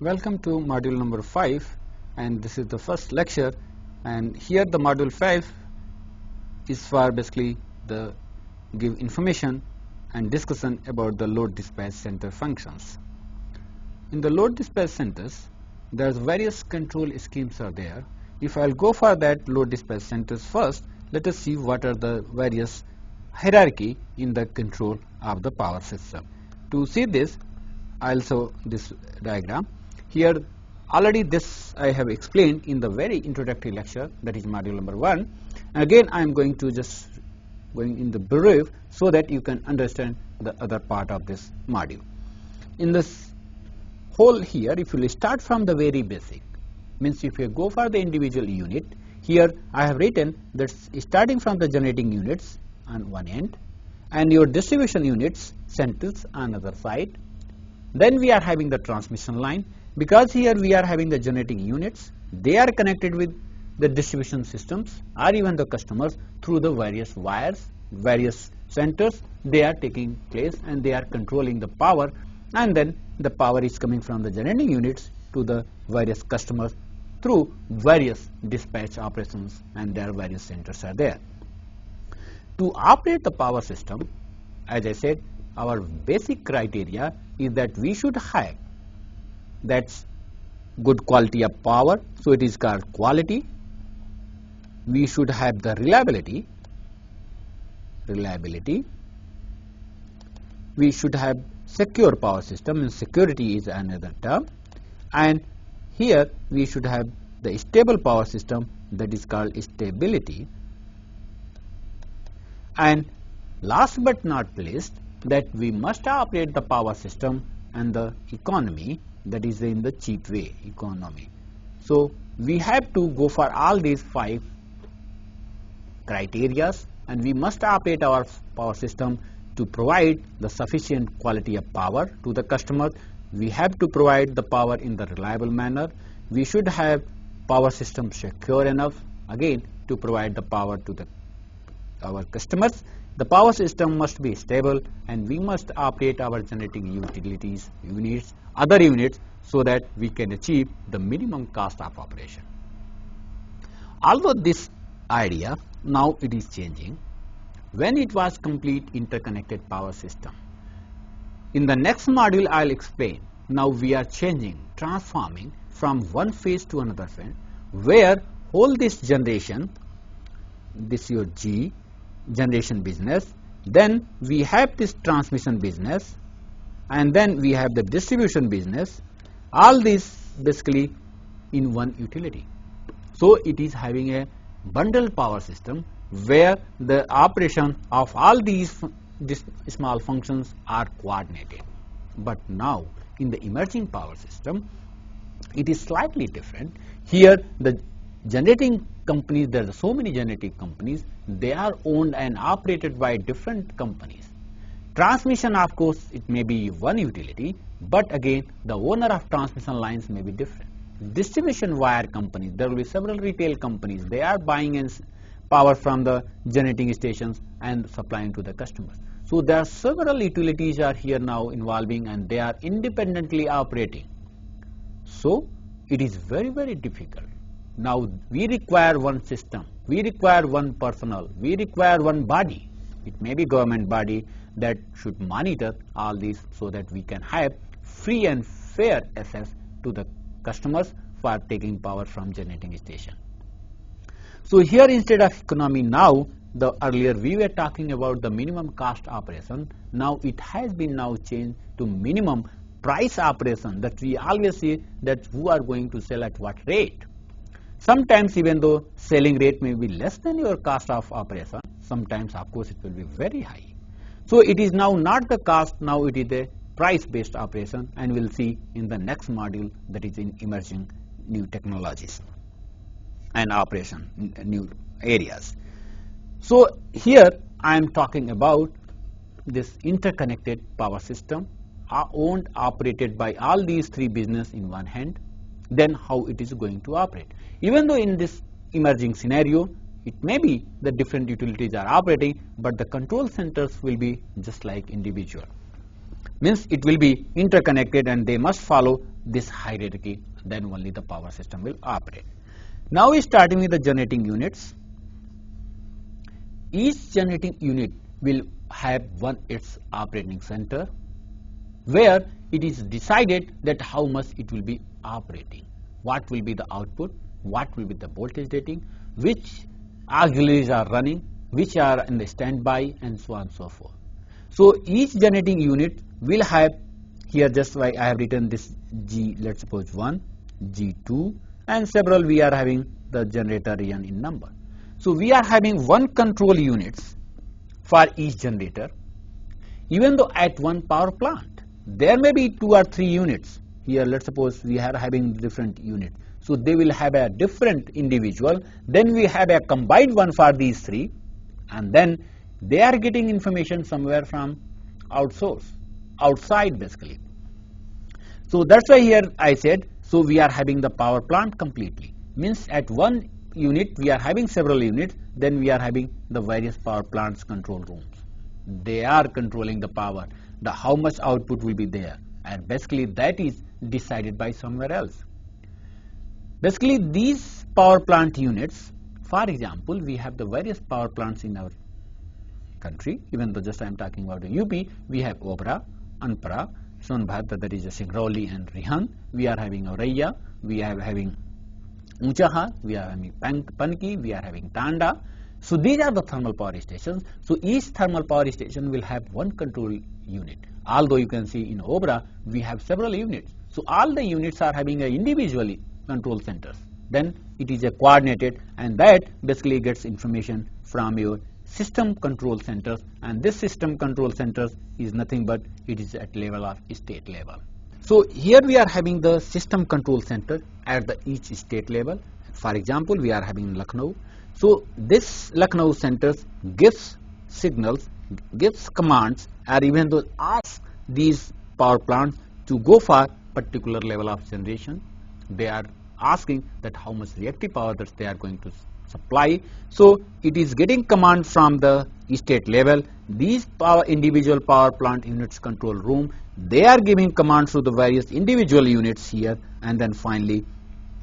Welcome to module number 5, and this is the first lecture, and here the module 5 is for basically the give information and discussion about the load dispatch center functions. In the load dispatch centers, there's various control schemes are there. If I'll go for that load dispatch centers first, let us see what are the various hierarchy in the control of the power system. To see this, I'll show this diagram. Here already this I have explained in the very introductory lecture, that is module number 1. Again I am going to just going in the brief so that you can understand the other part of this module. In this whole here, if you will start from the very basic, means if you go for the individual unit, here I have written that starting from the generating units on one end and your distribution units centers on other side. Then we are having the transmission line. Because here we are having the generating units, they are connected with the distribution systems or even the customers through the various wires, various centers. They are taking place and they are controlling the power, and then the power is coming from the generating units to the various customers through various dispatch operations, and their various centers are there. To operate the power system, as I said, our basic criteria is that we should have that's good quality of power, so it is called quality. We should have the reliability. We should have secure power system, and security is another term. And here we should have the stable power system, that is called stability. And last but not least, that we must operate the power system and the economy, that is in the cheap way, economy. So we have to go for all these 5 criterias, and we must operate our power system to provide the sufficient quality of power to the customer. We have to provide the power in the reliable manner. We should have power system secure enough, again, to provide the power to our customers. The power system must be stable, and we must operate our generating utilities units, other units, so that we can achieve the minimum cost of operation. Although this idea now it is changing, when it was complete interconnected power system. In the next module I'll explain. Now we are changing, transforming from one phase to another phase, where whole this generation, this your G generation business, then we have this transmission business, and then we have the distribution business, all this basically in one utility. So it is having a bundled power system where the operation of all these small functions are coordinated. But now in the emerging power system, it is slightly different. Here the generating companies, there are so many generating companies, they are owned and operated by different companies. Transmission, of course, it may be one utility, but again the owner of transmission lines may be different. Distribution wire companies, there will be several retail companies, they are buying in power from the generating stations and supplying to the customers. So there are several utilities are here now involving, and they are independently operating. So it is very, very difficult. Now we require one system, we require one personnel, we require one body. It may be government body that should monitor all these, so that we can have free and fair access to the customers for taking power from generating station. So here instead of economy, now the earlier we were talking about the minimum cost operation, now it has been now changed to minimum price operation, that we always see that who are going to sell at what rate. Sometimes even though selling rate may be less than your cost of operation, sometimes of course it will be very high. So it is now not the cost, now it is a price based operation, and we will see in the next module, that is in emerging new technologies and operation new areas. So here I am talking about this interconnected power system owned, operated by all these 3 business in one hand, then how it is going to operate. Even though in this emerging scenario, it may be the different utilities are operating, but the control centers will be just like individual. Means it will be interconnected, and they must follow this hierarchy, then only the power system will operate. Now we starting with the generating units. Each generating unit will have its operating center, where it is decided that how much it will be operating, what will be the output, what will be the voltage rating, which auxiliaries are running, which are in the standby, and so on and so forth. So each generating unit will have, here just like I have written this G, let's suppose 1, G2, and several we are having the generator region in number. So we are having one control units for each generator, even though at one power plant there may be 2 or 3 units. Here let's suppose we are having different units, so they will have a different individual, then we have a combined one for these 3, and then they are getting information somewhere from outside basically. So that's why here I said, so we are having the power plant completely, means at one unit we are having several units, then we are having the various power plants control rooms. They are controlling the power, the how much output will be there, and basically that is decided by somewhere else. Basically these power plant units, for example, we have the various power plants in our country, even though just I am talking about the UP, we have Obra, Anpara, Sonbhat, that is a Singrauli and Rihan, we are having Auraiya, we are having Unchaha, we are having Panki, we are having Tanda. So these are the thermal power stations. So each thermal power station will have one control unit. Although you can see in Obra we have several units. So all the units are having a individually control centers. Then it is a coordinated, and that basically gets information from your system control centers, and this system control centers is nothing but it is at level of state level. So here we are having the system control center at the each state level. For example, we are having Lucknow. So this Lucknow centers gives signals, gives commands, or even though ask these power plants to go for particular level of generation. They are asking that how much reactive power that they are going to supply. So it is getting command from the state level. These individual power plant units control room, they are giving commands to the various individual units here, and then finally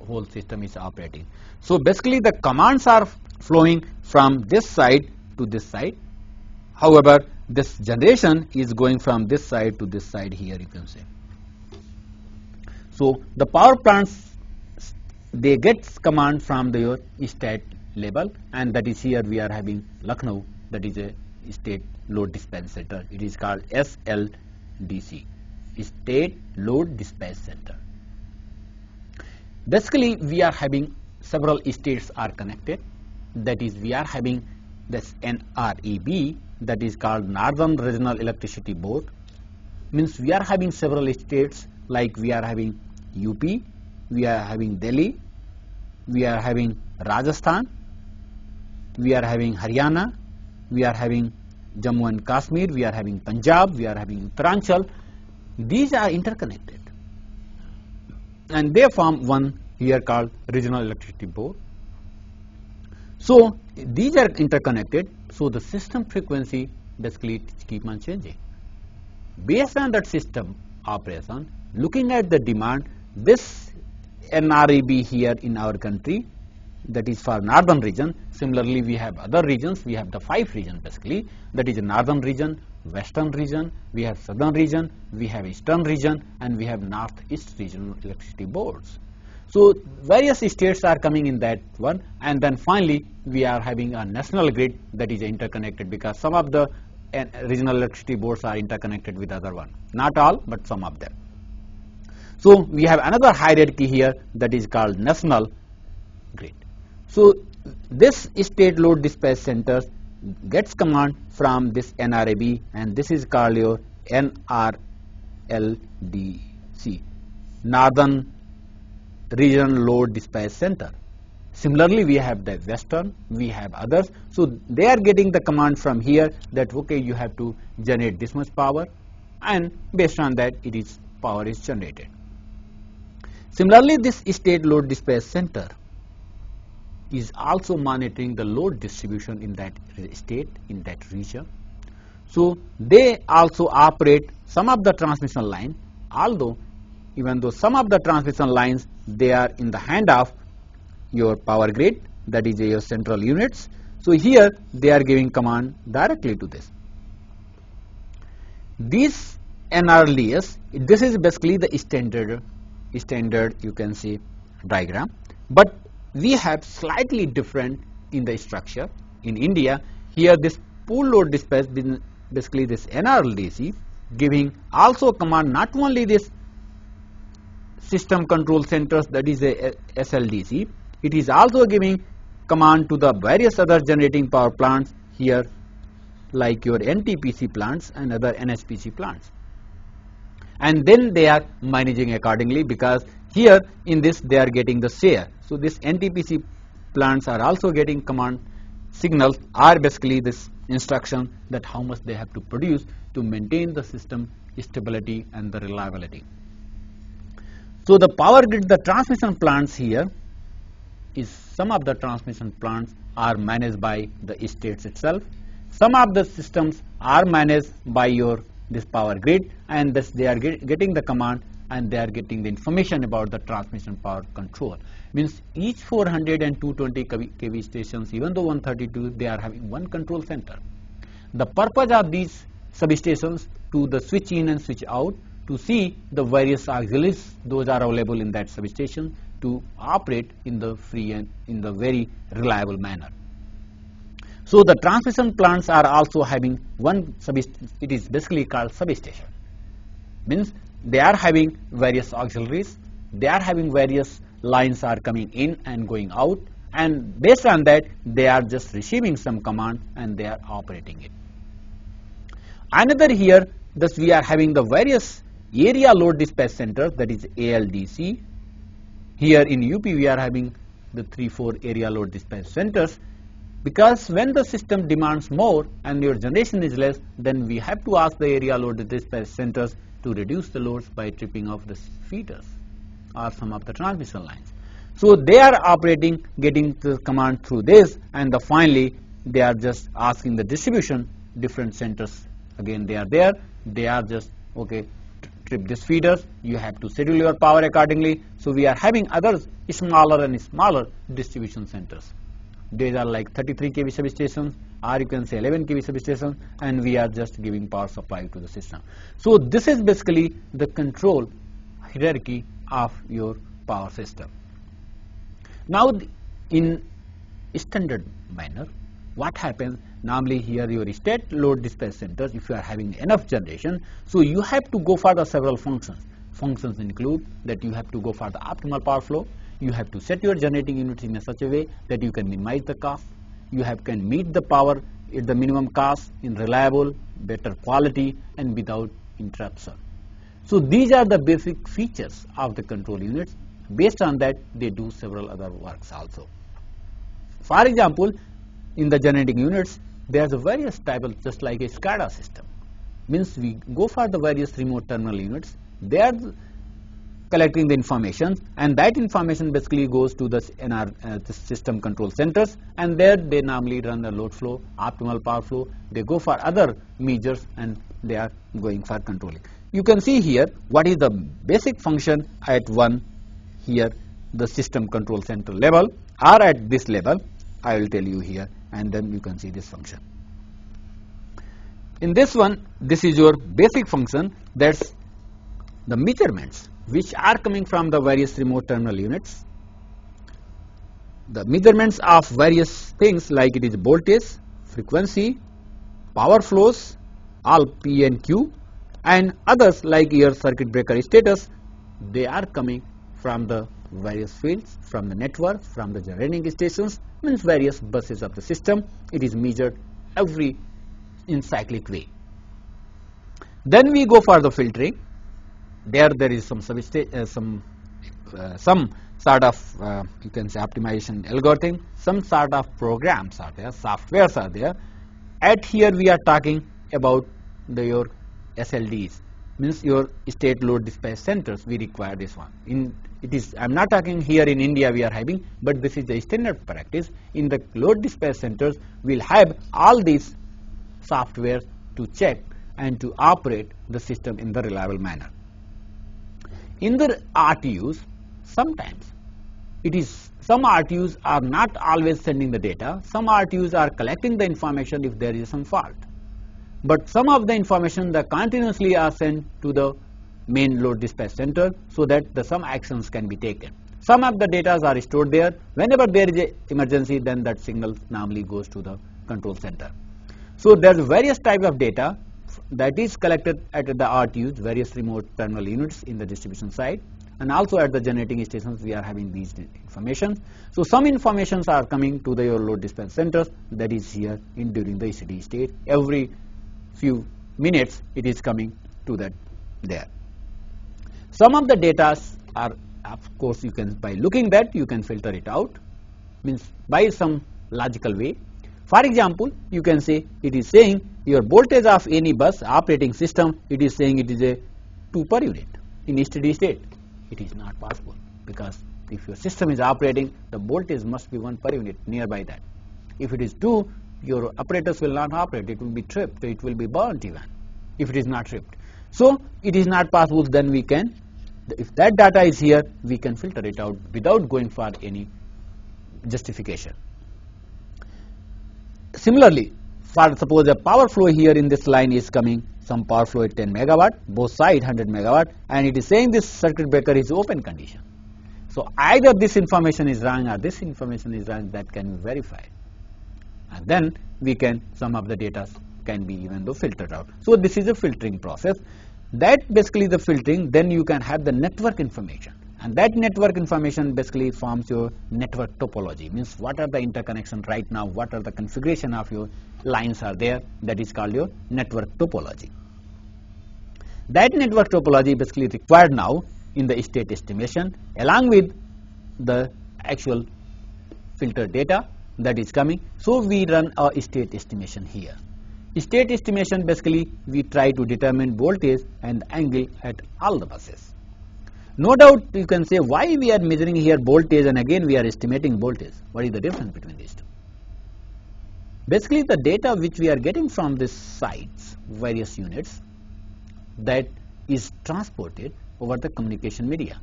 whole system is operating. So basically the commands are flowing from this side to this side. However, this generation is going from this side to this side here, you can say. So the power plants, they get command from the state level, and that is here we are having Lucknow, that is a state load dispatch center. It is called SLDC, State Load Dispatch Center. Basically we are having several states are connected, that is we are having this NREB, that is called Northern Regional Electricity Board, means we are having several states, like we are having UP, we are having Delhi, we are having Rajasthan, we are having Haryana, we are having Jammu and Kashmir, we are having Punjab, we are having Uttaranchal. These are interconnected, and they form one here called Regional Electricity Board. So these are interconnected, so the system frequency basically keep on changing. Based on that system operation, looking at the demand, this NREB here in our country, that is for northern region. Similarly we have other regions, we have the 5 regions basically, that is northern region, western region, we have southern region, we have eastern region, and we have northeast regional electricity boards. So various states are coming in that one, and then finally we are having a national grid that is interconnected, because some of the regional electricity boards are interconnected with other one, not all but some of them. So we have another hierarchy here that is called national grid. So this state load dispatch centers gets command from this NREB, and this is called your NRLDC, Northern Region Load Dispatch Center. Similarly we have the western, we have others, so they are getting the command from here that okay, you have to generate this much power, and based on that it is power is generated. Similarly this state load dispatch center is also monitoring the load distribution in that state, in that region. So they also operate some of the transmission line, although even though some of the transmission lines, they are in the hand of your power grid, that is your central units. So here they are giving command directly to this. This NRLDS, this is basically the standard you can see diagram, but we have slightly different in the structure. In India, here this pool load dispatch, basically this NRLDC, giving also command not only this system control centers, that is a SLDC, it is also giving command to the various other generating power plants here, like your NTPC plants and other NHPC plants, and then they are managing accordingly, because here in this they are getting the share. So this NTPC plants are also getting command signals, are basically this instruction that how much they have to produce to maintain the system stability and the reliability. So the power grid, the transmission plants here is, some of the transmission plants are managed by the states itself. Some of the systems are managed by your this power grid, and thus they are getting the command and they are getting the information about the transmission power control. Means each 400 and 220 kV stations, even though 132, they are having one control center. The purpose of these substations to the switch in and switch out, to see the various auxiliaries those are available in that substation to operate in the free and in the very reliable manner. So the transmission plants are also having one substation, it is basically called substation. Means they are having various auxiliaries, they are having various lines are coming in and going out, and based on that they are just receiving some command and they are operating it. Another here, thus we are having the various area load dispatch centers, that is ALDC. Here in UP we are having the 3-4 area load dispatch centers, because when the system demands more and your generation is less, then we have to ask the area load dispatch centers to reduce the loads by tripping off the feeders or some of the transmission lines. So they are operating, getting the command through this, and finally they are just asking the distribution, different centers, again they are there, they are just okay, trip this feeders, you have to schedule your power accordingly. So we are having other smaller and smaller distribution centers. These are like 33 kV substations, or you can say 11 kV substations, and we are just giving power supply to the system. So this is basically the control hierarchy of your power system. Now in standard manner, what happens, normally here your state load dispatch centers, if you are having enough generation, so you have to go for the several functions. Functions include that you have to go for the optimal power flow, you have to set your generating units in such a way that you can minimize the cost, you can meet the power at the minimum cost in reliable, better quality and without interruption. So these are the basic features of the control units. Based on that, they do several other works also. For example, in the generating units, there is a various type of, just like a SCADA system. Means we go for the various remote terminal units, they are collecting the information, and that information basically goes to the the system control centers, and there they normally run the load flow, optimal power flow, they go for other measures and they are going for controlling. You can see here what is the basic function at one here, the system control center level, or at this level, I will tell you here, and then you can see this function. In this one, this is your basic function, that's the measurements which are coming from the various remote terminal units. The measurements of various things like it is voltage, frequency, power flows, all P and Q, and others like your circuit breaker status, they are coming from the various fields, from the network, from the generating stations, means various buses of the system. It is measured every in cyclic way. Then we go for the filtering. There is some sort of you can say optimization algorithm, some sort of programs are there, softwares are there. At here we are talking about your SLDs, means your state load dispatch centers. We require this one. I'm not talking here in India we are having, but this is the standard practice. In the load dispatch centers, we'll have all these software to check and to operate the system in the reliable manner. in the RTUs, sometimes some RTUs are not always sending the data. Some RTUs are collecting the information if there is some fault. But some of the information that continuously are sent to the main load dispatch center so that some actions can be taken. Some of the data are stored there. Whenever there is an emergency, then that signal normally goes to the control center. So there are various types of data that is collected at the RTUs, various remote terminal units in the distribution side, and also at the generating stations we are having these information. So some informations are coming to your load dispatch centers, that is here during the steady state. Every few minutes it is coming to that there. Some of the data are, of course, you can, by looking that, you can filter it out, means by some logical way. For example, you can say it is saying your voltage of any bus operating system, it is saying it is a 2 per unit in steady state. It is not possible, because if your system is operating, the voltage must be 1 per unit nearby that. If it is 2, your apparatus will not operate, it will be tripped, it will be burnt even if it is not tripped. So it is not possible. Then we can, if that data is here, we can filter it out without going for any justification. Similarly, for suppose a power flow here in this line is coming, some power flow at 10 megawatt, both side 100 megawatt, and it is saying this circuit breaker is open condition. So either this information is wrong or this information is wrong, that can be verified. And then we can, some of the data can be even though filtered out. So this is a filtering process. That basically the filtering, then you can have the network information. And that network information basically forms your network topology, means what are the interconnections right now, what are the configuration of your lines are there, that is called your network topology. That network topology basically required now in the state estimation along with the actual filter data that is coming. So we run a state estimation here. State estimation basically we try to determine voltage and angle at all the buses. No doubt you can say why we are measuring here voltage and again we are estimating voltage. What is the difference between these two? Basically the data which we are getting from these sites, various units, that is transported over the communication media.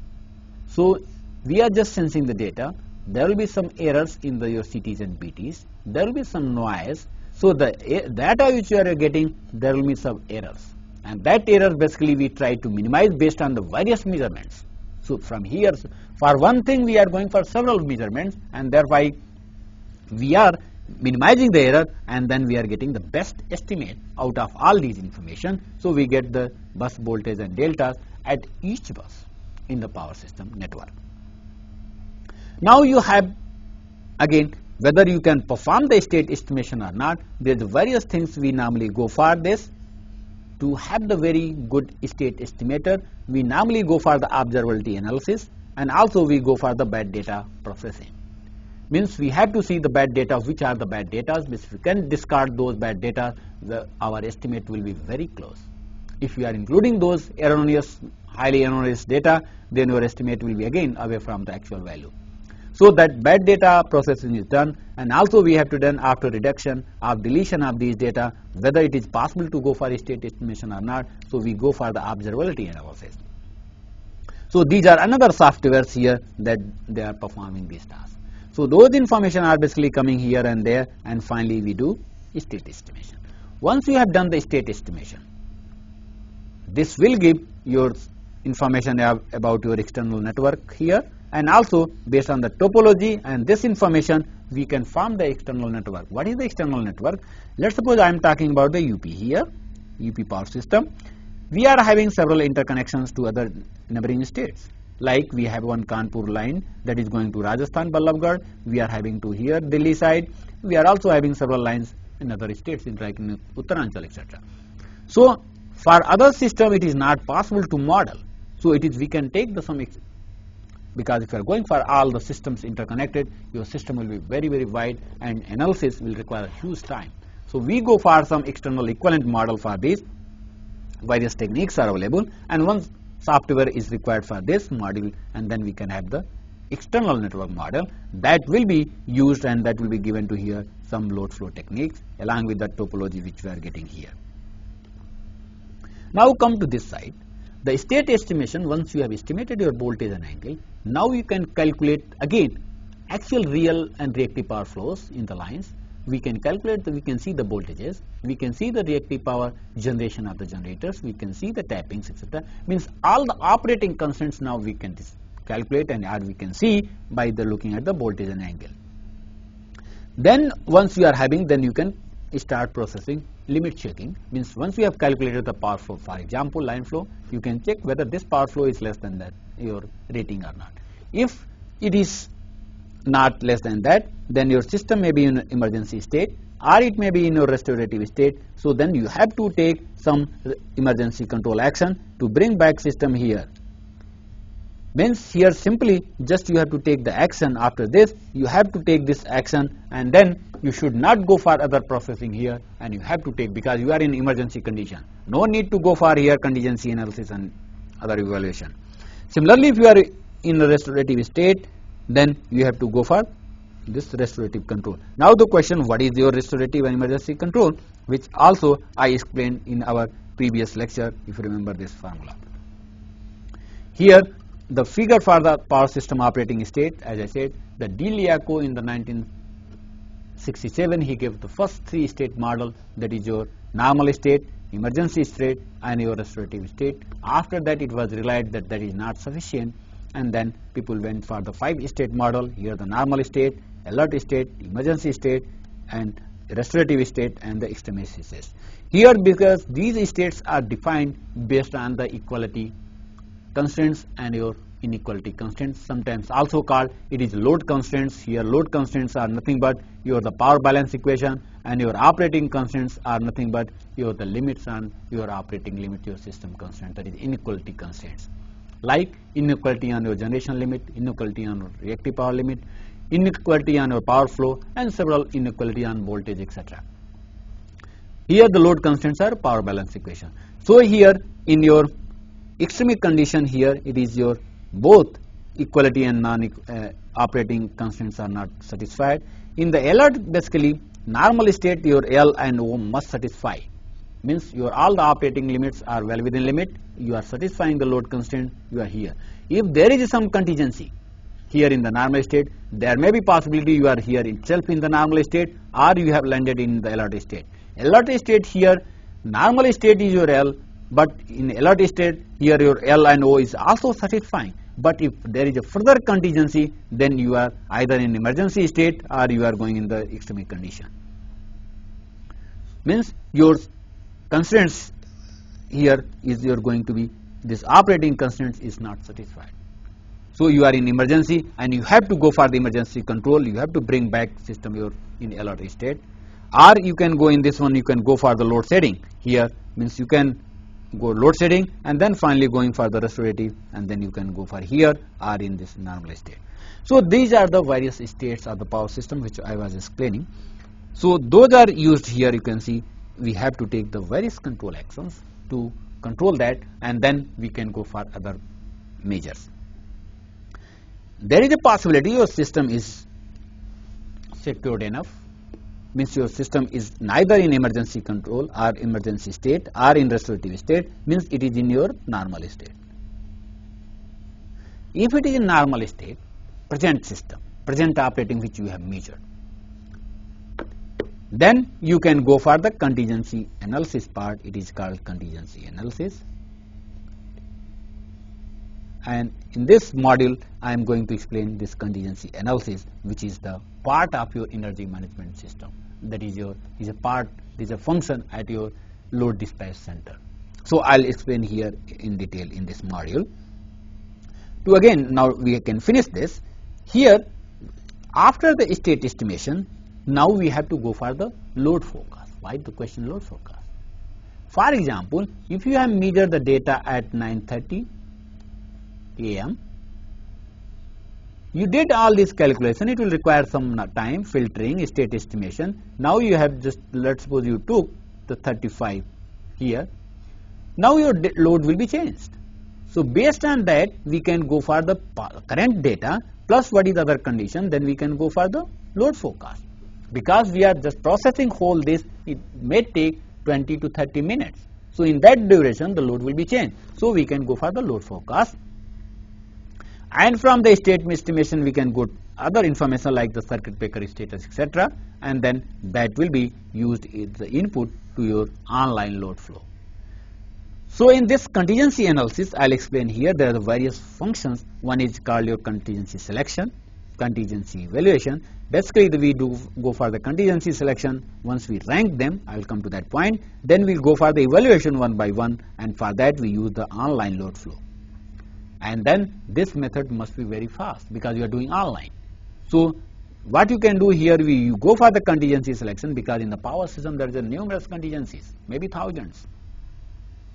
So we are just sensing the data. There will be some errors in your CTs and BTs. There will be some noise. So the data which you are getting, there will be some errors. And that error basically we try to minimize based on the various measurements. So from here, for one thing we are going for several measurements, and thereby we are minimizing the error, and then we are getting the best estimate out of all these information. So we get the bus voltage and deltas at each bus in the power system network. Now you have again whether you can perform the state estimation or not. There are various things we normally go for this. To have the very good state estimator, we normally go for the observability analysis, and also we go for the bad data processing. Means we have to see the bad data, which are the bad data. If we can discard those bad data, our estimate will be very close. If we are including those erroneous, highly erroneous data, then your estimate will be again away from the actual value. So that bad data processing is done, and also we have to done after reduction or deletion of these data, whether it is possible to go for a state estimation or not. So we go for the observability analysis. So these are another softwares here that they are performing these tasks. So those information are basically coming here and there, and finally we do state estimation. Once you have done the state estimation, this will give your information about your external network here, and also based on the topology and this information we can form the external network. What is the external network? Let's suppose I am talking about the UP here, UP power system. We are having several interconnections to other neighboring states. Like we have one Kanpur line that is going to Rajasthan, Ballabgarh. We are having to here Delhi side. We are also having several lines in other states like in Uttaranchal, etc. So for other system it is not possible to model. So it is we can take the some, because if you are going for all the systems interconnected, your system will be very, very wide and analysis will require a huge time. So we go for some external equivalent model for these. Various techniques are available, and one software is required for this module, and then we can have the external network model that will be used, and that will be given to here some load flow techniques along with the topology which we are getting here. Now come to this side. the state estimation, once you have estimated your voltage and angle, now you can calculate again actual real and reactive power flows in the lines. We can calculate, we can see the voltages, we can see the reactive power generation of the generators, we can see the tappings, etc. Means all the operating constants now we can calculate and we can see by the looking at the voltage and angle. Then once you are having, then you can start processing limit checking. Means once you have calculated the power flow, for example line flow, you can check whether this power flow is less than that your rating or not. If it is not less than that, then your system may be in emergency state or it may be in your restorative state. So then you have to take some emergency control action to bring back system here. Means here simply just you have to take the action. After this you have to take this action, and then you should not go for other processing here, and you have to take, because you are in emergency condition. No need to go for here contingency analysis and other evaluation. Similarly, if you are in a restorative state, then you have to go for this restorative control. Now the question, what is your restorative and emergency control, which also I explained in our previous lecture, if you remember this formula. Here the figure for the power system operating state, as I said, the Liaco in the 1967 he gave the first 3-state model, that is your normal state, emergency state and your restorative state. After that it was realized that that is not sufficient, and then people went for the 5-state model. Here the normal state, alert state, emergency state and restorative state and the extremity state. Here because these states are defined based on the equality constraints and your inequality constraints, sometimes also called it is load constraints. Here load constraints are nothing but your the power balance equation, and your operating constraints are nothing but your the limits on your operating limit, your system constraint, that is inequality constraints, like inequality on your generation limit, inequality on your reactive power limit, inequality on your power flow and several inequality on voltage, etc. Here the load constraints are power balance equation. So here in your extreme condition, here it is your both equality and operating constraints are not satisfied. In the alert, basically normal state your L and O must satisfy, means your all the operating limits are well within limit, you are satisfying the load constraint, you are here. If there is some contingency here in the normal state, there may be possibility you are here itself in the normal state or you have landed in the alert state. Alert state, here normal state is your L, but in alert state here your L and O is also satisfying. But if there is a further contingency, then you are either in emergency state or you are going in the extreme condition. Means your constraints here is you are going to be this operating constraints is not satisfied. So you are in emergency and you have to go for the emergency control, you have to bring back system your in alert state, or you can go in this one, you can go for the load setting. Here means you can go load setting and then finally going for the restorative, and then you can go for here or in this normal state. So these are the various states of the power system which I was explaining. So those are used here. You can see we have to take the various control actions to control that, and then we can go for other measures. There is a possibility your system is secured enough, means your system is neither in emergency control or emergency state or in restorative state, means it is in your normal state. If it is in normal state, present system, present operating which you have measured, then you can go for the contingency analysis part. It is called contingency analysis. And in this module I am going to explain this contingency analysis, which is the part of your energy management system. That is your is a part, is a function at your load dispatch center. So I'll explain here in detail in this module. To again, now we can finish this. Here after the state estimation, now we have to go for the load forecast. Why the question load forecast? For example, if you have measured the data at 9:30 AM, you did all this calculation, it will require some time, filtering, state estimation. Now you have just, let's suppose you took the 35 here, now your load will be changed. So based on that we can go for the current data plus what is the other condition, then we can go for the load forecast. Because we are just processing whole this, it may take 20 to 30 minutes. So in that duration the load will be changed. So we can go for the load forecast, and from the state estimation we can go other information like the circuit breaker status, etc., and then that will be used as the input to your online load flow. So in this contingency analysis, I'll explain here there are the various functions. One is called your contingency selection, contingency evaluation. Basically we do go for the contingency selection. Once we rank them, I will come to that point, then we'll go for the evaluation one by one, and for that we use the online load flow. And then this method must be very fast because you are doing online. So what you can do here, you go for the contingency selection, because in the power system there are numerous contingencies, maybe thousands.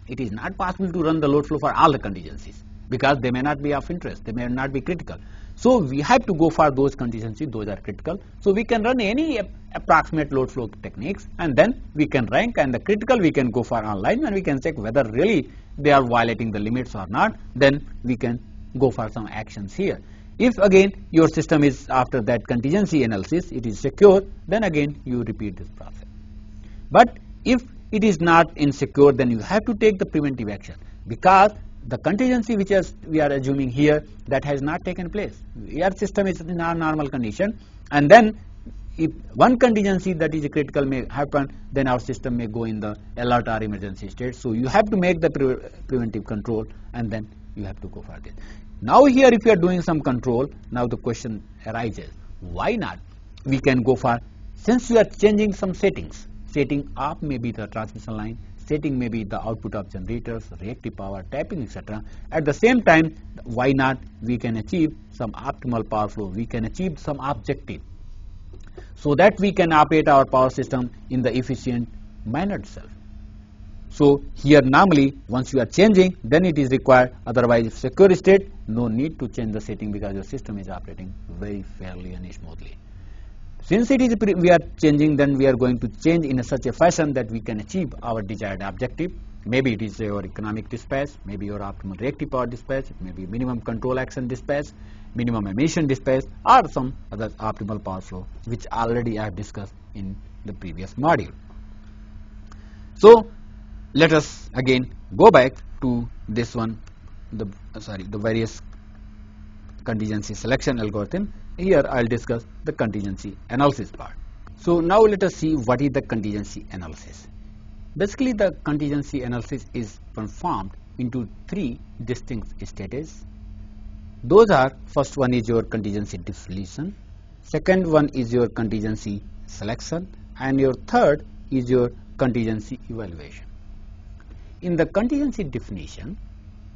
It is not possible to run the load flow for all the contingencies because they may not be of interest, they may not be critical. So we have to go for those contingencies, those are critical. So we can run any approximate load flow techniques, and then we can rank, and the critical we can go for online, and we can check whether really they are violating the limits or not. Then we can go for some actions here. If again your system is after that contingency analysis, it is secure, then again you repeat this process. But if it is not insecure, then you have to take the preventive action, because the contingency which we are assuming here, that has not taken place. Your system is in our normal condition, and then if one contingency that is critical may happen, then our system may go in the alert or emergency state. So you have to make the preventive control, and then you have to go for this. Now here if you are doing some control, now the question arises, why not? We can go for, since you are changing some settings, setting up may be the transmission line, setting may be the output of generators, reactive power, tapping, etc. At the same time, why not we can achieve some optimal power flow, we can achieve some objective, so that we can operate our power system in the efficient manner itself. So here normally once you are changing, then it is required, otherwise if secure state, no need to change the setting because your system is operating very fairly and smoothly. Since it is we are changing, then we are going to change in such a fashion that we can achieve our desired objective. Maybe it is your economic dispatch, maybe your optimal reactive power dispatch, maybe minimum control action dispatch, minimum emission dispatch, or some other optimal power flow, which already I have discussed in the previous module. So let us again go back to this one, the various contingency selection algorithm. Here I will discuss the contingency analysis part. So now let us see what is the contingency analysis. Basically the contingency analysis is performed into three distinct stages. Those are, first one is your contingency definition, second one is your contingency selection, and your third is your contingency evaluation. In the contingency definition,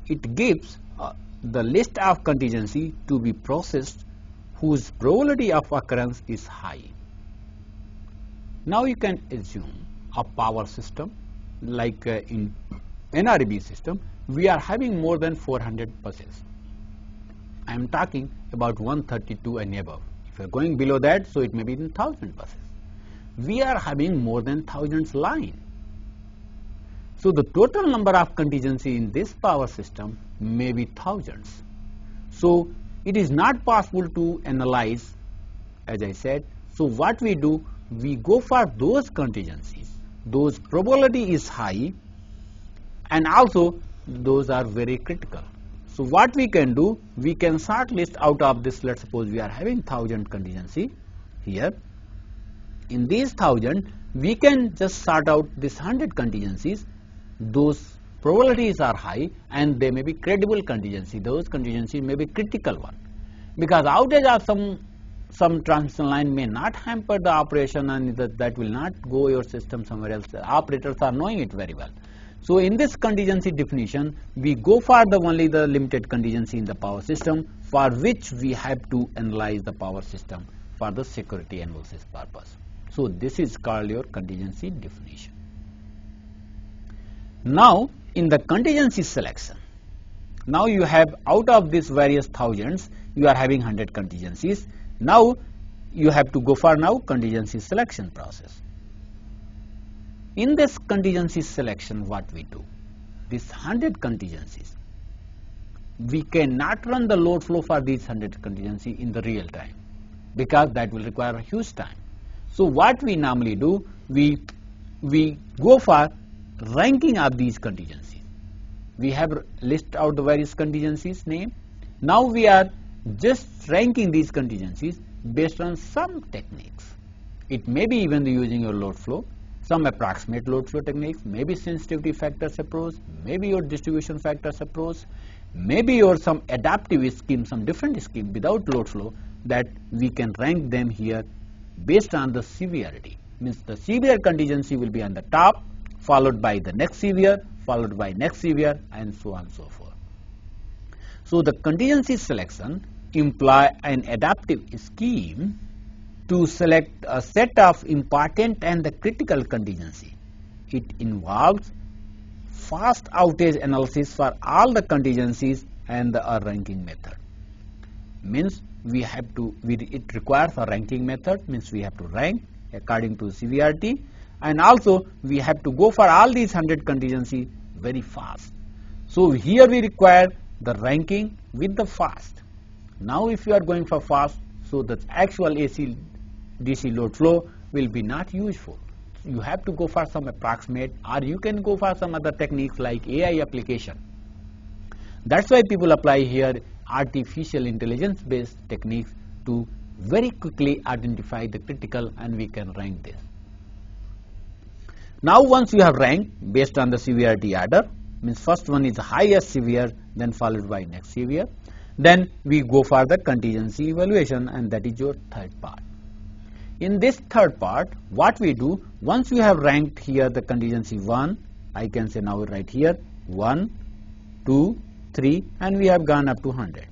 it gives the list of contingency to be processed whose probability of occurrence is high. Now you can assume a power system like in NREB system, we are having more than 400 buses. I am talking about 132 and above. If you are going below that, so it may be in 1000 buses. We are having more than thousands line. So the total number of contingency in this power system may be thousands. So it is not possible to analyze, as I said. So what we do, we go for those contingencies, those probability is high, and also those are very critical. So what we can do, we can sort list out of this. Let's suppose we are having 1000 contingency here. In these 1000, we can just sort out this 100 contingencies. Those probabilities are high and they may be credible contingency. Those contingencies may be critical one, because outage of some transmission line may not hamper the operation, and that will not go your system somewhere else. The operators are knowing it very well. So in this contingency definition, we go for only the limited contingency in the power system, for which we have to analyze the power system for the security analysis purpose. So this is called your contingency definition. Now in the contingency selection, now you have out of these various thousands, you are having 100 contingencies. Now you have to go for contingency selection process. In this contingency selection, what we do, these 100 contingencies, we cannot run the load flow for these 100 contingency in the real time, because that will require a huge time. So what we normally do, we go for ranking of these contingencies. We have listed out the various contingencies name. Now we are just ranking these contingencies based on some techniques. It may be even using your load flow, some approximate load flow techniques, maybe sensitivity factors approach, maybe your distribution factors approach, maybe your some adaptive scheme, some different scheme without load flow, that we can rank them here based on the severity. Means the severe contingency will be on the top, followed by the next severe, followed by next severe, and so on and so forth. So the contingency selection imply an adaptive scheme to select a set of important and the critical contingency. It involves fast outage analysis for all the contingencies and the ranking method. Means we have to, it requires a ranking method, means we have to rank according to severity, and also we have to go for all these 100 contingencies very fast. So here we require the ranking with the fast. Now if you are going for fast, so the actual AC DC load flow will be not useful. You have to go for some approximate, or you can go for some other techniques like AI application. That's why people apply here artificial intelligence based techniques to very quickly identify the critical, and we can rank this. Now once you have ranked based on the severity order, means first one is the highest severe, then followed by next severe, then we go for the contingency evaluation, and that is your third part. In this third part, what we do, once we have ranked here the contingency 1, I can say now right here 1, 2, 3, and we have gone up to 100.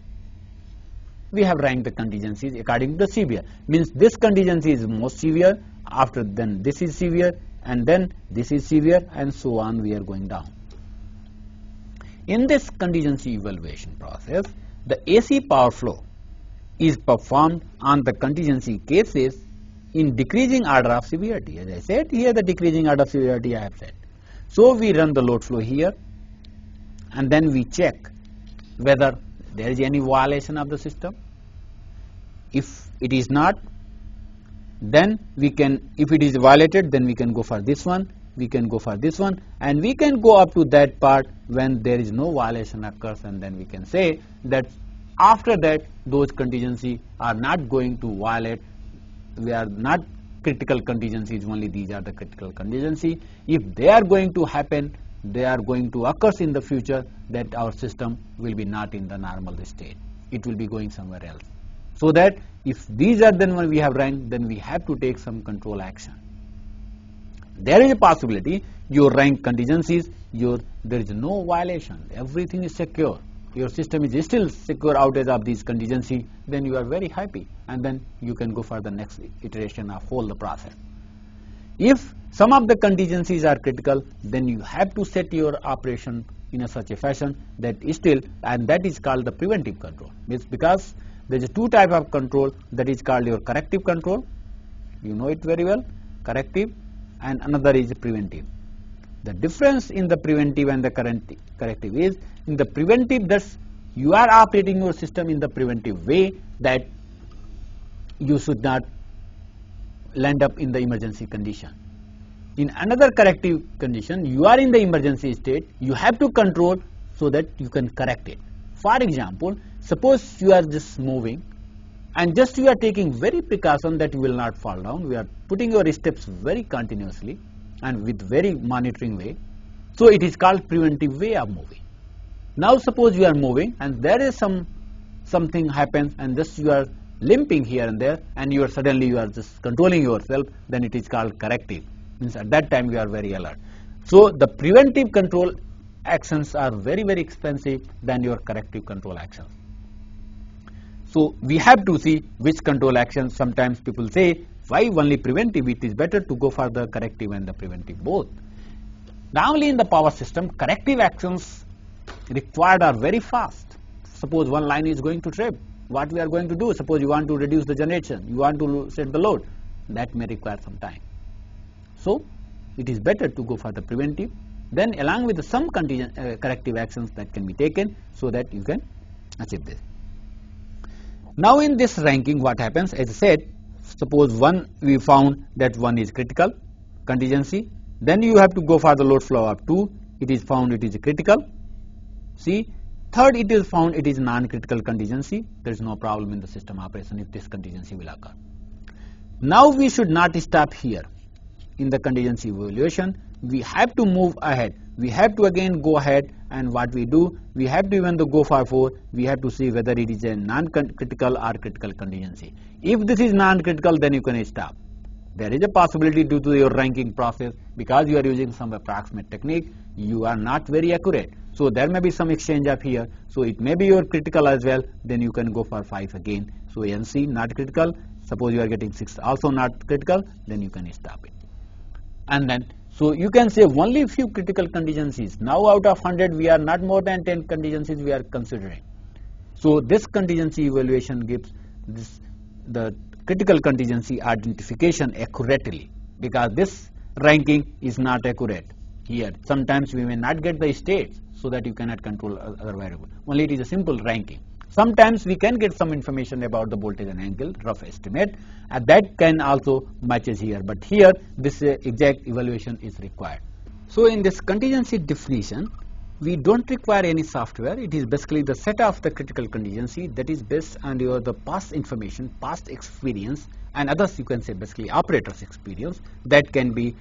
We have ranked the contingencies according to the severe. Means this contingency is most severe, after then this is severe, and then this is severe, and so on we are going down. In this contingency evaluation process, the AC power flow is performed on the contingency cases in decreasing order of severity. As I said, here the decreasing order of severity I have said. So we run the load flow here, and then we check whether there is any violation of the system. If it is not, then we can, if it is violated, then we can go for this one, we can go for this one, and we can go up to that part when there is no violation occurs, and then we can say that after that those contingencies are not going to violate. We are not critical contingencies, only these are the critical contingency. If they are going to happen, they are going to occur in the future, that our system will be not in the normal state. It will be going somewhere else. So that if these are then when we have ranked, then we have to take some control action. There is a possibility your rank contingencies, there is no violation, everything is secure, your system is still secure outage of these contingency, then you are very happy, and then you can go for the next iteration of whole the process. If some of the contingencies are critical, then you have to set your operation in a such a fashion that is still, and that is called the preventive control. Means because there is two type of control, that is called your corrective control, you know it very well, corrective, and another is preventive. The difference in the preventive and the corrective is, in the preventive, that you are operating your system in the preventive way, that you should not land up in the emergency condition. In another corrective condition, you are in the emergency state, you have to control so that you can correct it. For example, suppose you are just moving, and just you are taking very precaution that you will not fall down, we are putting your steps very continuously and with very monitoring way, so it is called preventive way of moving. Now suppose you are moving and there is something happens, and just you are limping here and there, and you are suddenly you are just controlling yourself, then it is called corrective. Means at that time you are very alert. So the preventive control actions are very, very expensive than your corrective control actions. So we have to see which control actions. Sometimes people say, why only preventive? It is better to go for the corrective and the preventive both. Normally in the power system, corrective actions required are very fast. Suppose one line is going to trip, what we are going to do? Suppose you want to reduce the generation, you want to set the load, that may require some time. So it is better to go for the preventive, then along with some corrective actions that can be taken, so that you can achieve this. Now in this ranking, what happens? As I said, suppose one, we found that one is critical contingency, Then you have to go for the load flow of 2. It is found it is critical. See, third, it is found it is non-critical contingency. There is no problem in the system operation if this contingency will occur. Now we should not stop here. In the contingency evaluation, we have to move ahead. We have to again go ahead, and what we do, we have to even though go for 4, we have to see whether it is a non-critical or critical contingency. If this is non-critical, then you can stop. There is a possibility due to your ranking process, because you are using some approximate technique, you are not very accurate. So there may be some exchange up here. So it may be your critical as well, then you can go for 5 again. So NC not critical, suppose you are getting 6 also not critical, then you can stop it. And then, so you can say only few critical contingencies. Now out of 100, we are not more than 10 contingencies we are considering. So this contingency evaluation gives the critical contingency identification accurately, because this ranking is not accurate here. Sometimes we may not get the states, so that you cannot control other variable. Only it is a simple ranking. Sometimes we can get some information about the voltage and angle, rough estimate, and that can also matches here. But here this exact evaluation is required. So in this contingency definition, we don't require any software. It is basically the set of the critical contingency that is based on the past information, past experience, and others you can say basically operators experience that can be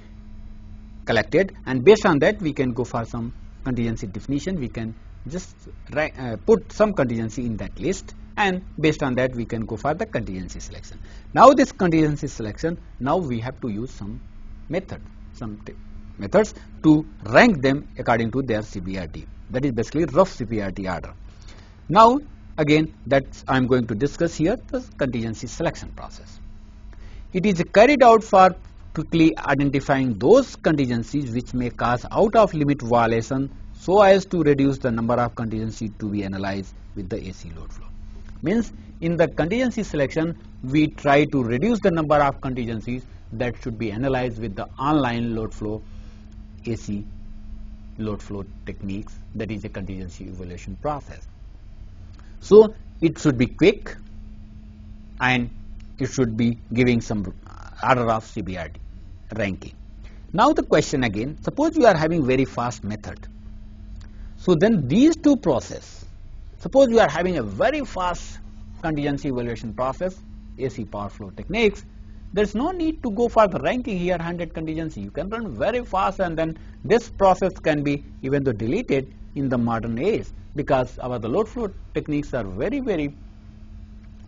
collected, and based on that we can go for some contingency definition. We can just put some contingency in that list, and based on that we can go for the contingency selection. Now this contingency selection, now we have to use some method, methods to rank them according to their CPRT. That is basically rough CPRT order. Now again I am going to discuss here the contingency selection process. It is carried out for quickly identifying those contingencies which may cause out of limit violation, so as to reduce the number of contingencies to be analyzed with the AC load flow. Means in the contingency selection, we try to reduce the number of contingencies that should be analyzed with the online load flow, AC load flow techniques, that is a contingency evaluation process. So it should be quick, and it should be giving some order of CPRT ranking. Now the question again, suppose you are having very fast method. So then these two process, suppose you are having a very fast contingency evaluation process, AC power flow techniques, there is no need to go for the ranking here 100 contingency. You can run very fast, and then this process can be even though deleted in the modern age, because the load flow techniques are very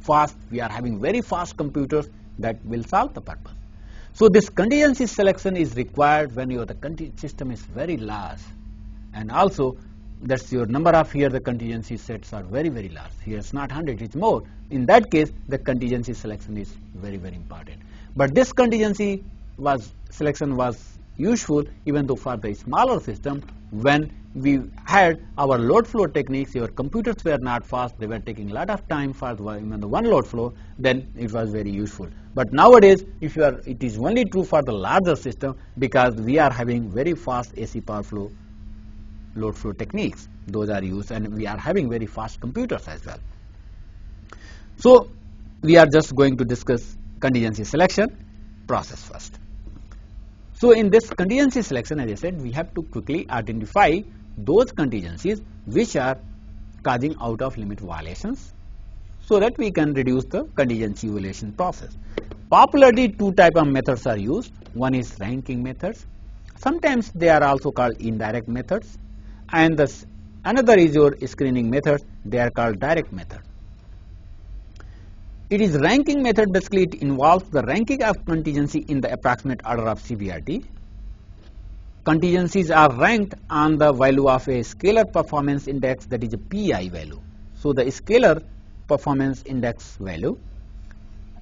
fast. We are having very fast computers that will solve the purpose. So this contingency selection is required when the system is very large, and also that's your number of here the contingency sets are very large. Here it's not 100, it's more. In that case the contingency selection is very important. But this contingency selection was useful even though for the smaller system, when we had our load flow techniques, your computers were not fast, they were taking a lot of time for even the one load flow, then it was very useful. But nowadays it is only true for the larger system, because we are having very fast AC power flow load flow techniques, those are used, and we are having very fast computers as well. So we are just going to discuss contingency selection process first. So in this contingency selection, as I said, we have to quickly identify those contingencies which are causing out of limit violations, so that we can reduce the contingency evaluation process. Popularly two type of methods are used. One is ranking methods, sometimes they are also called indirect methods, and another is your screening method, they are called direct method. It is ranking method, basically it involves the ranking of contingency in the approximate order of CPRT. Contingencies are ranked on the value of a scalar performance index, that is a PI value. So the scalar performance index value,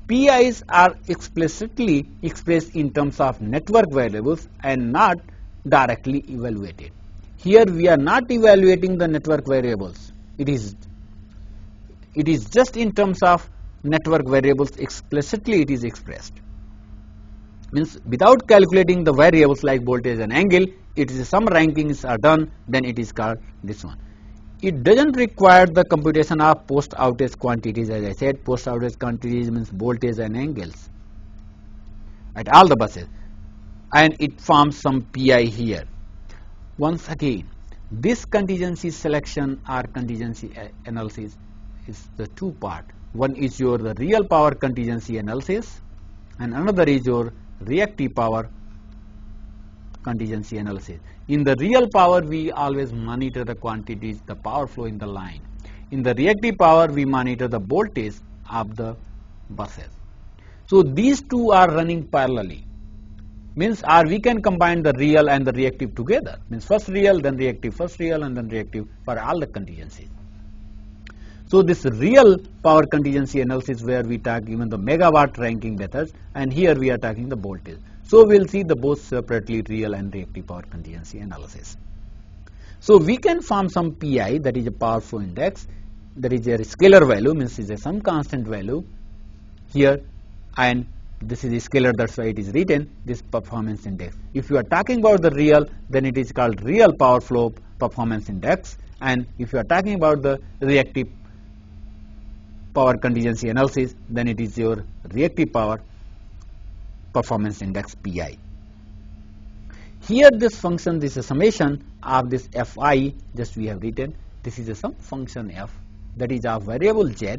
PIs are explicitly expressed in terms of network variables and not directly evaluated. Here we are not evaluating the network variables. It is just in terms of network variables, explicitly it is expressed. Means without calculating the variables like voltage and angle, it is some rankings are done, then it is called this one. It doesn't require the computation of post outage quantities. As I said, post outage quantities means voltage and angles at all the buses. and it forms some PI here. Once again, this contingency selection or contingency analysis is the two part. One is your the real power contingency analysis and another is your reactive power contingency analysis. In the real power, we always monitor the quantities, the power flow in the line. In the reactive power, we monitor the voltage of the buses. So these two are running parallelly. Means we can combine the real and the reactive together. Means first real, then reactive, first real and then reactive for all the contingencies. So this real power contingency analysis where we talk even the megawatt ranking methods, and here we are talking the voltage. So we will see the both separately real and reactive power contingency analysis. So we can form some PI, that is a power flow index, that is a scalar value, means is a some constant value here, and this is a scalar, that's why it is written this performance index. If you are talking about the real, then it is called real power flow performance index, and if you are talking about the reactive power contingency analysis, then it is your reactive power performance index PI. Here this function, this is a summation of this Fi, just we have written, this is a some function f, that is a variable z.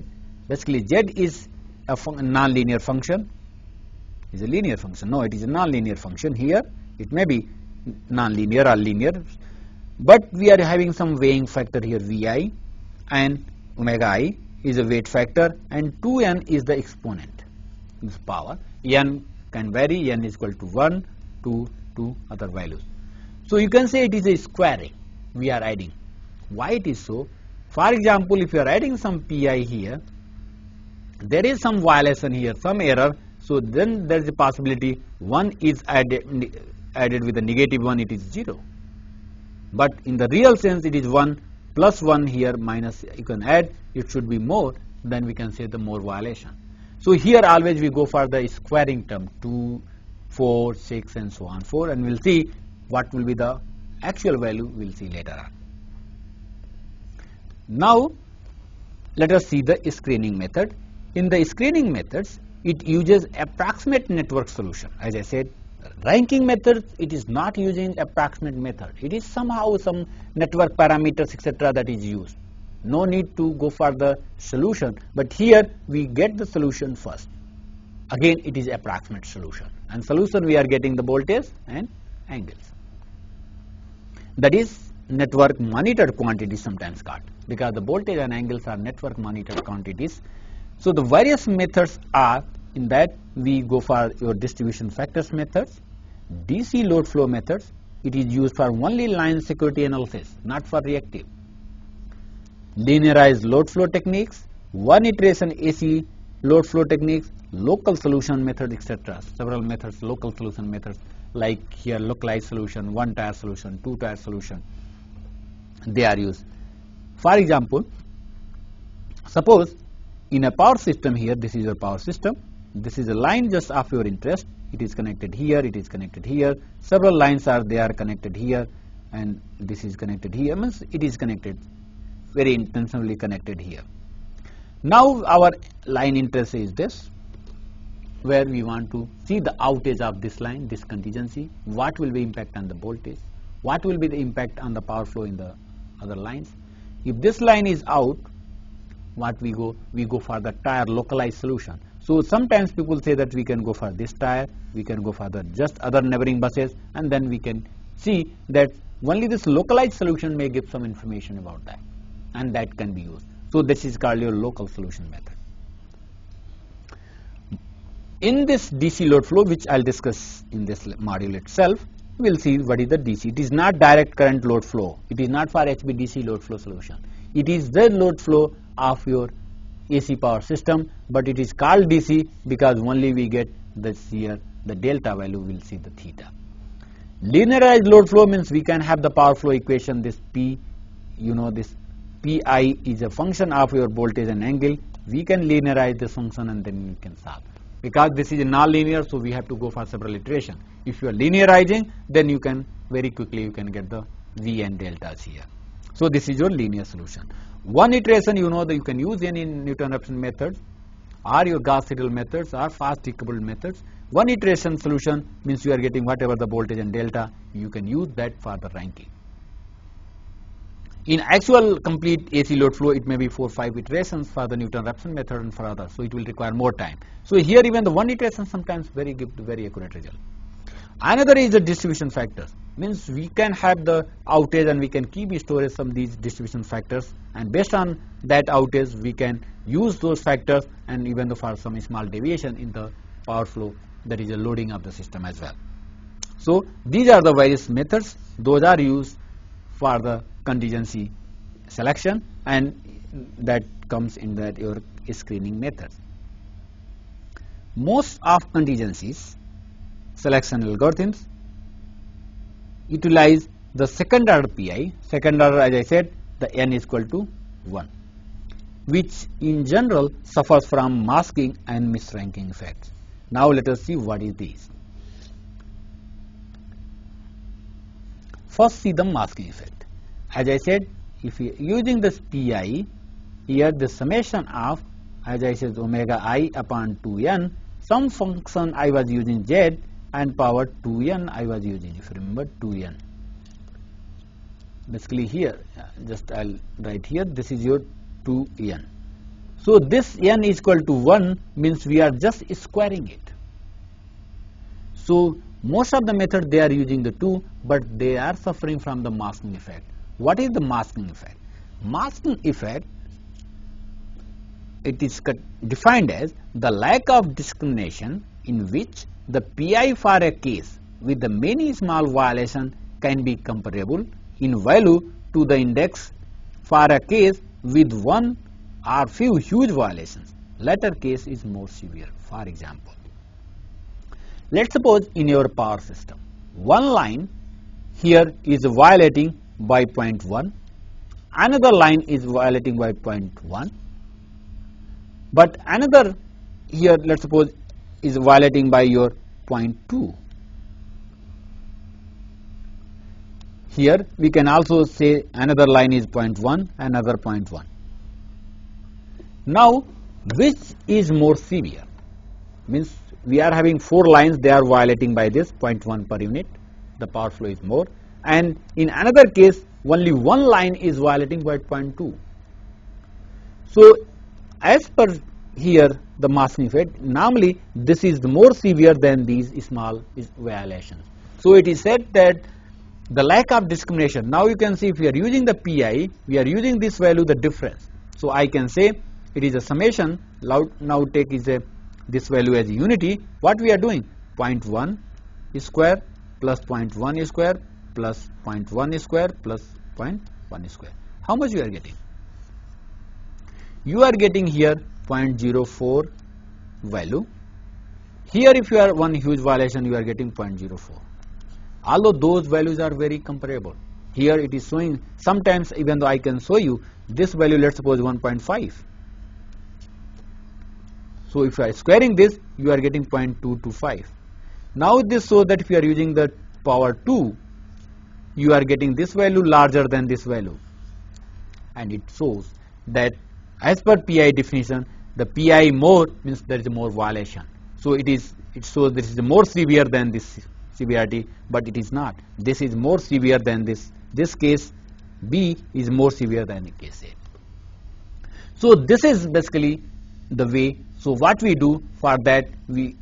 Basically z is a non-linear function, is a linear function. No, it is a non-linear function. Here it may be non-linear or linear, but we are having some weighing factor here Vi, and omega I is a weight factor, and 2n is the exponent, this power. N can vary, n is equal to 1, 2, 2 other values. So you can say it is a squaring we are adding. Why it is so? For example, if you are adding some PI here, there is some violation here, some error, so then there is a possibility 1 is added with a negative 1, it is 0. But in the real sense it is 1 plus 1 here minus, you can add, it should be more, then we can say the more violation. So here always we go for the squaring term, 2, 4, 6 and so on 4, and we will see what will be the actual value, we will see later on. Now let us see the screening method. In the screening methods, it uses approximate network solution. As I said, ranking method, it is not using approximate method. It is somehow some network parameters etc. that is used. No need to go for the solution, but here we get the solution first. Again it is approximate solution, and solution we are getting the voltage and angles. That is network monitored quantities sometimes called, because the voltage and angles are network monitored quantities. So the various methods are, in that we go for your distribution factors methods, DC load flow methods. It is used for only line security analysis, not for reactive. Linearized load flow techniques, one iteration AC load flow techniques, local solution method etc. Several methods, local solution methods, like here localized solution, one tier solution, two tier solution, they are used. For example, suppose in a power system here, this is your power system, this is a line just of your interest, it is connected here, it is connected here, several lines are they are connected here, and this is connected here, means it is connected, very intentionally connected here. Now our line interest is this, where we want to see the outage of this line, this contingency, what will be impact on the voltage, what will be the impact on the power flow in the other lines. If this line is out, what we go for the tier localized solution. So sometimes people say that we can go for this tier, we can go for the just other neighboring buses, and then we can see that only this localized solution may give some information about that, and that can be used. So this is called your local solution method. In this DC load flow, which I'll discuss in this module itself, we'll see what is the DC. It is not direct current load flow. It is not for HVDC load flow solution. It is the load flow of your AC power system, but it is called DC because only we get this here, the delta value, we'll see the theta. Linearized load flow means we can have the power flow equation, this P, this Pi is a function of your voltage and angle. We can linearize this function and then we can solve. Because this is non-linear, so we have to go for several iterations. If you are linearizing, then you can very quickly you can get the V and deltas here. So this is your linear solution. One iteration, that you can use any Newton-Raphson methods or your Gauss-Seidel methods or fast decoupled methods. one iteration solution means you are getting whatever the voltage and delta, you can use that for the ranking. In actual complete AC load flow, it may be 4 or 5 iterations for the Newton-Raphson method and for others, so it will require more time. So here even the one iteration sometimes give very accurate result. Another is the distribution factors, means we can have the outage and we can keep storage some of these distribution factors, and based on that outage we can use those factors and even for some small deviation in the power flow, that is a loading of the system as well. So these are the various methods, those are used for the contingency selection, and that comes in that your screening method. Most of contingencies selection algorithms utilize the second order PI. Second order, as I said, the n is equal to 1, which in general suffers from masking and misranking effects. Now let us see what is these. First see the masking effect. As I said, if you are using this PI, here the summation of, as I said, omega I upon 2n, some function I was using z and power 2n I was using, if you remember 2n. Basically here, just I will write here, this is your 2n. So this n is equal to 1 means we are just squaring it. So most of the method they are using the 2, but they are suffering from the masking effect. What is the masking effect? Masking effect, it is defined as the lack of discrimination in which the PI for a case with the many small violations can be comparable in value to the index for a case with one or few huge violations. Latter case is more severe. For example, let's suppose in your power system, one line here is violating by 0.1, another line is violating by 0.1, but another here, let's suppose, is violating by your 0.2. Here we can also say another line is 0.1, another 0.1. Now which is more severe? Means we are having 4 lines, they are violating by this 0.1 per unit, the power flow is more, and in another case only one line is violating by 0.2. So as per here the masking effect, normally this is more severe than these small violations. So it is said that the lack of discrimination, now you can see if we are using the PI, we are using this value, the difference. So I can say it is a summation, now take this value as unity. What we are doing? 0.1 square plus 0.1 square plus 0.1 square plus 0.1 square. How much you are getting? You are getting here 0.04 value. Here if you are one huge violation, you are getting 0.04. Although those values are very comparable. Here it is showing, sometimes even though I can show you this value, let's suppose 1.5. So if you are squaring this, you are getting 0.225. Now this shows that if you are using the power 2, you are getting this value larger than this value, and it shows that as per PI definition, the PI more means there is more violation. So it shows this is more severe than this severity, but it is not. This is more severe than this. This case B is more severe than case A. So this is basically the way. So what we do for that, we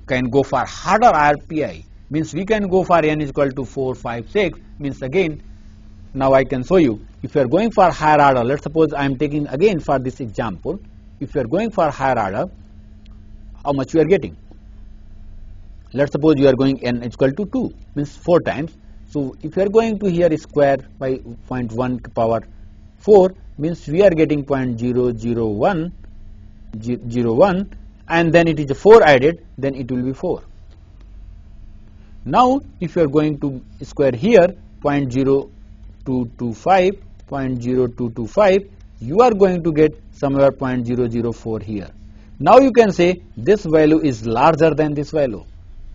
can go for harder RPI, means we can go for n is equal to 4, 5, 6, means again, now I can show you, if you are going for higher order, let's suppose I am taking again for this example, if you are going for higher order, how much you are getting? Let's suppose you are going n is equal to 2, means 4 times. So if you are going to here square by 0.1 power 4, means we are getting 0.001, and then it is a 4 added, then it will be 4. Now if you are going to square here 0.0225, you are going to get somewhere 0.004 here. Now you can say this value is larger than this value,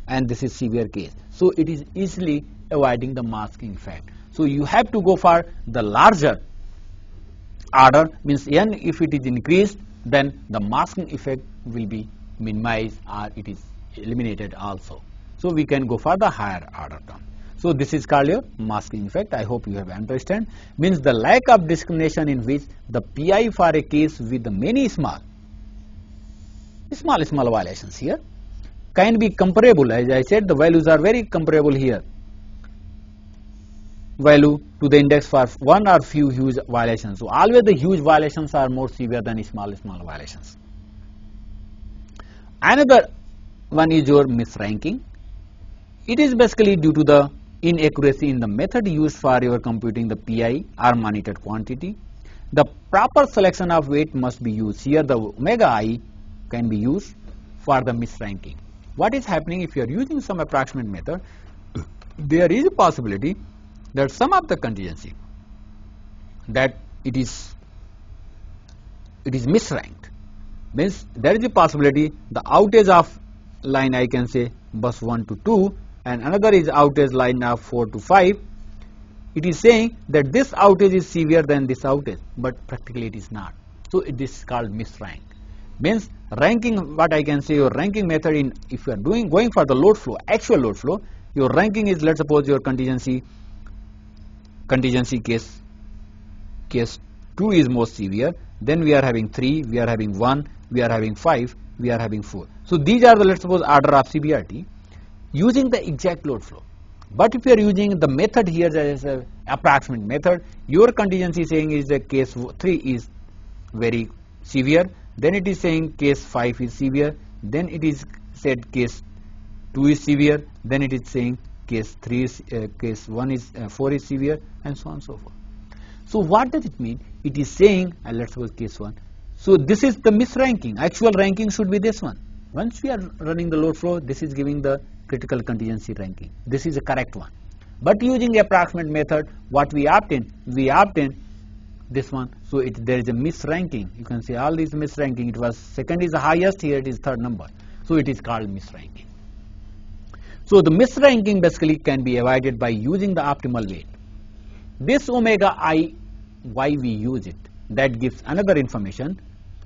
and this is severe case. So it is easily avoiding the masking effect. So you have to go for the larger order, means n if it is increased, then the masking effect will be minimized or it is eliminated also. So we can go for the higher order term. So this is called your masking effect. I hope you have understand. Means the lack of discrimination in which the PI for a case with many small violations here can be comparable. As I said, the values are very comparable here. Value to the index for one or few huge violations. So always the huge violations are more severe than small violations. Another one is your misranking. It is basically due to the inaccuracy in the method used for your computing the PI or monitored quantity. The proper selection of weight must be used. Here the omega I can be used for the misranking. What is happening if you are using some approximate method? There is a possibility that some of the contingency that it is misranked. Means there is a possibility the outage of line, I can say bus 1 to 2, and another is outage line of 4 to 5. It is saying that this outage is severe than this outage, but practically it is not. So this is called misrank. Means ranking, what I can say, your ranking method in, if you are going for the load flow, actual load flow, your ranking is, let's suppose your contingency case 2 is most severe, then we are having 3, we are having 1, we are having 5, we are having 4. So these are the, let's suppose, order of severity using the exact load flow. But if you are using the method here as an approximate method, your contingency saying is that case 3 is very severe, then it is saying case 5 is severe, then it is said case 2 is severe, then it is saying case 3 is case 1 is 4 is severe, and so on and so forth. So what does it mean? It is saying, let's suppose case 1. So this is the misranking. Actual ranking should be this one. Once we are running the load flow, this is giving the critical contingency ranking. This is the correct one. But using the approximate method, what we obtain this one. So there is a misranking. You can say all these misranking. It was second is the highest, here it is third number. So it is called misranking. So the misranking basically can be avoided by using the optimal weight. This omega I, why we use it? That gives another information,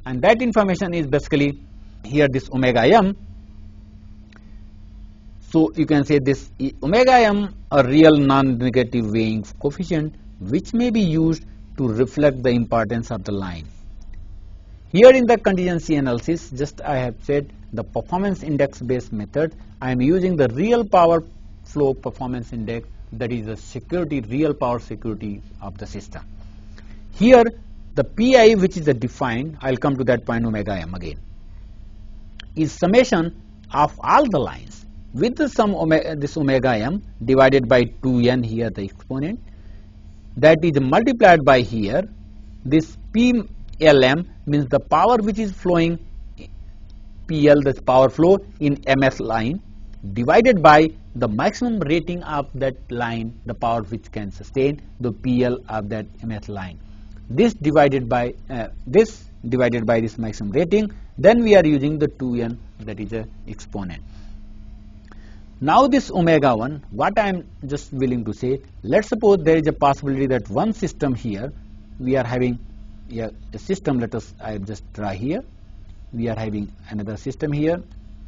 and that information is basically here this omega m. So you can say this omega m, a real non-negative weighing coefficient which may be used to reflect the importance of the line. Here in the contingency analysis, just I have said the performance index based method, I am using the real power flow performance index, that is the security, real power security of the system. Here the PI, which is defined, I will come to that point, omega m again, is summation of all the lines with the sum this omega m divided by 2n, here the exponent, that is multiplied by here this PLM, means the power which is flowing, PL, that's power flow in MS line, divided by the maximum rating of that line, the power which can sustain the PL of that MS line. This divided by this maximum rating, then we are using the 2n, that is a exponent. Now this omega 1, what I am just willing to say, let's suppose there is a possibility that one system here, we are having a system, let us, I just draw here, we are having another system here,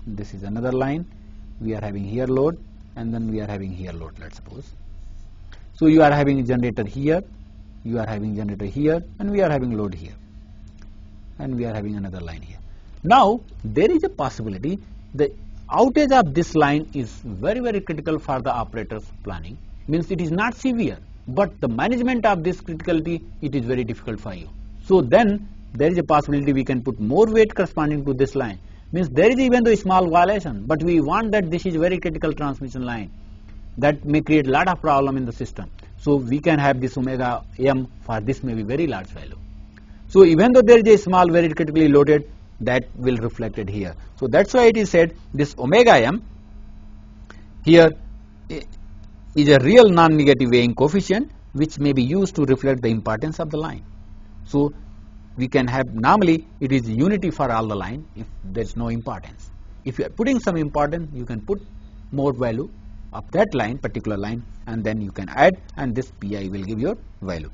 this is another line, we are having here load, and then we are having here load, let's suppose. So you are having a generator here, you are having generator here, and we are having load here, and we are having another line here. Now there is a possibility the outage of this line is very, very critical for the operator's planning. Means it is not severe, but the management of this criticality, it is very difficult for you. So then there is a possibility we can put more weight corresponding to this line. Means there is even though a small violation, but we want that this is very critical transmission line that may create a lot of problem in the system. So we can have this omega m for this may be very large value. So even though there is a small, very critically loaded, that will reflected here. So that's why it is said this omega m here is a real non-negative weighing coefficient which may be used to reflect the importance of the line. So we can have, normally it is unity for all the line if there is no importance. If you are putting some importance, you can put more value of that line, particular line, and then you can add, and this PI will give your value.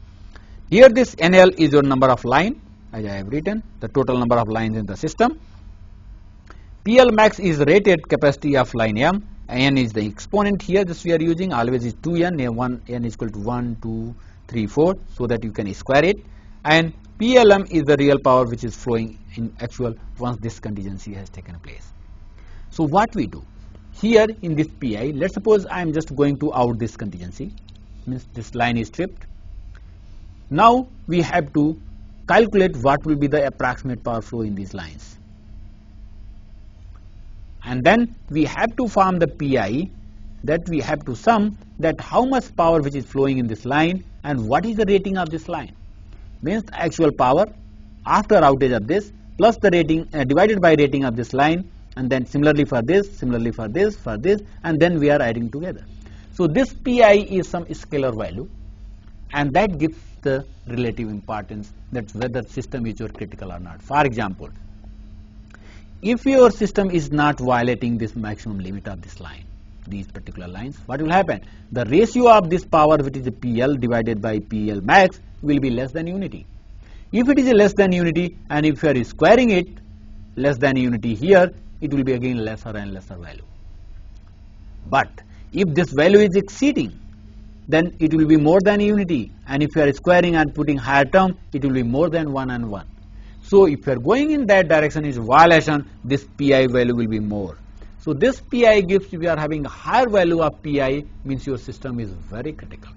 Here this NL is your number of line, as I have written, the total number of lines in the system. PL max is rated capacity of line M. N is the exponent here. This we are using always is 2n. N is equal to 1, 2, 3, 4, so that you can square it. And PLM is the real power which is flowing in actual once this contingency has taken place. So what we do here in this PI, let's suppose I am just going to out this contingency, means this line is tripped. Now we have to calculate what will be the approximate power flow in these lines. And then we have to form the PI, that we have to sum that how much power which is flowing in this line and what is the rating of this line. Means the actual power after outage of this plus the rating divided by rating of this line, and then similarly for this, similarly for this, and then we are adding together. So this PI is some scalar value, and that gives the relative importance that whether system is your critical or not. For example, if your system is not violating this maximum limit of this line, these particular lines, what will happen? The ratio of this power, which is the PL divided by PL max, will be less than unity. If it is less than unity, and if you are squaring it less than unity here, it will be again lesser and lesser value. But if this value is exceeding, then it will be more than unity, and if you are squaring and putting higher term, it will be more than 1 and 1. So if you are going in that direction is violation, this PI value will be more. So this PI gives, if you are having a higher value of PI, means your system is very critical.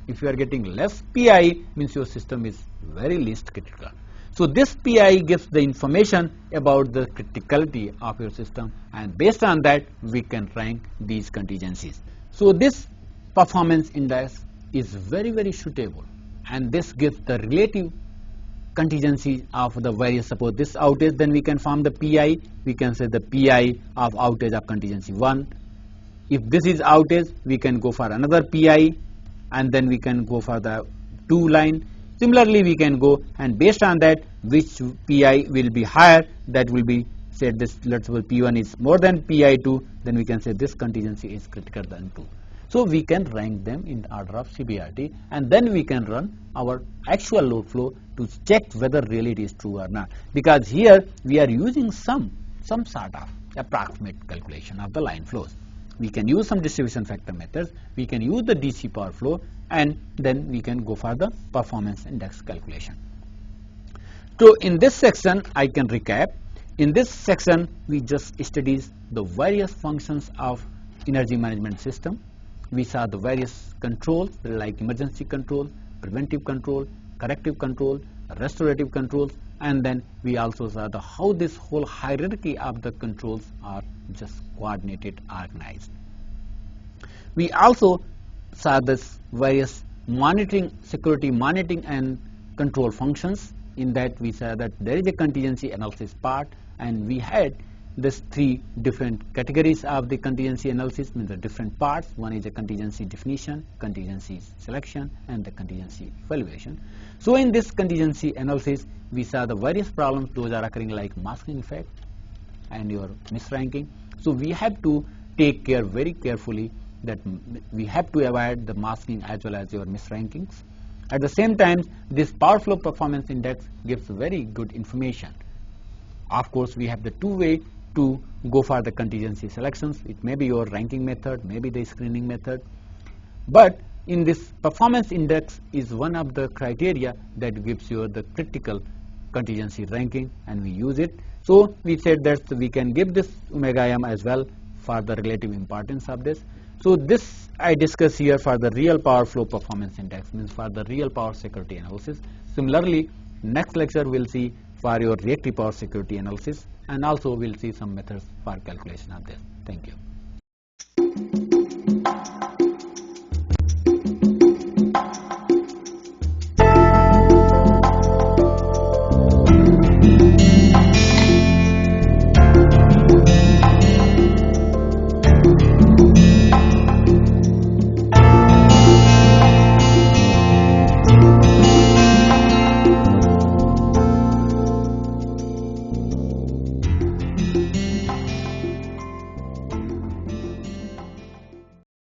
If you are getting less PI, means your system is very least critical. So this PI gives the information about the criticality of your system, and based on that we can rank these contingencies. So this performance index is very, very suitable, and this gives the relative contingency of the various. Suppose this outage, then we can form the PI. We can say the PI of outage of contingency 1. If this is outage, we can go for another PI, and then we can go for the 2 line. Similarly, we can go, and based on that which PI will be higher, that will be said this, let's suppose P1 is more than PI2, then we can say this contingency is critical than 2. So we can rank them in order of severity, and then we can run our actual load flow to check whether really it is true or not. Because here we are using some sort of approximate calculation of the line flows. We can use some distribution factor methods, we can use the DC power flow, and then we can go for the performance index calculation. So in this section I can recap. In this section we just studied the various functions of energy management system. We saw the various controls like emergency control, preventive control, corrective control, restorative controls, and then we also saw the how this whole hierarchy of the controls are just coordinated, organized. We also saw this various monitoring, security monitoring and control functions. In that we saw that there is a contingency analysis part, and we had this 3 different categories of the contingency analysis, means the different parts. One is a contingency definition, contingency selection, and the contingency evaluation. So in this contingency analysis we saw the various problems those are occurring like masking effect and your misranking. So we have to take care very carefully that we have to avoid the masking as well as your misrankings. At the same time, this power flow performance index gives very good information. Of course, we have the 2 way to go for the contingency selections. It may be your ranking method, maybe the screening method, but in this performance index is one of the criteria that gives you the critical contingency ranking, and we use it. So we said that we can give this omega m as well for the relative importance of this. So this I discuss here for the real power flow performance index, means for the real power security analysis. Similarly, next lecture we'll see for your reactive power security analysis, and also we'll see some methods for calculation of this. Thank you.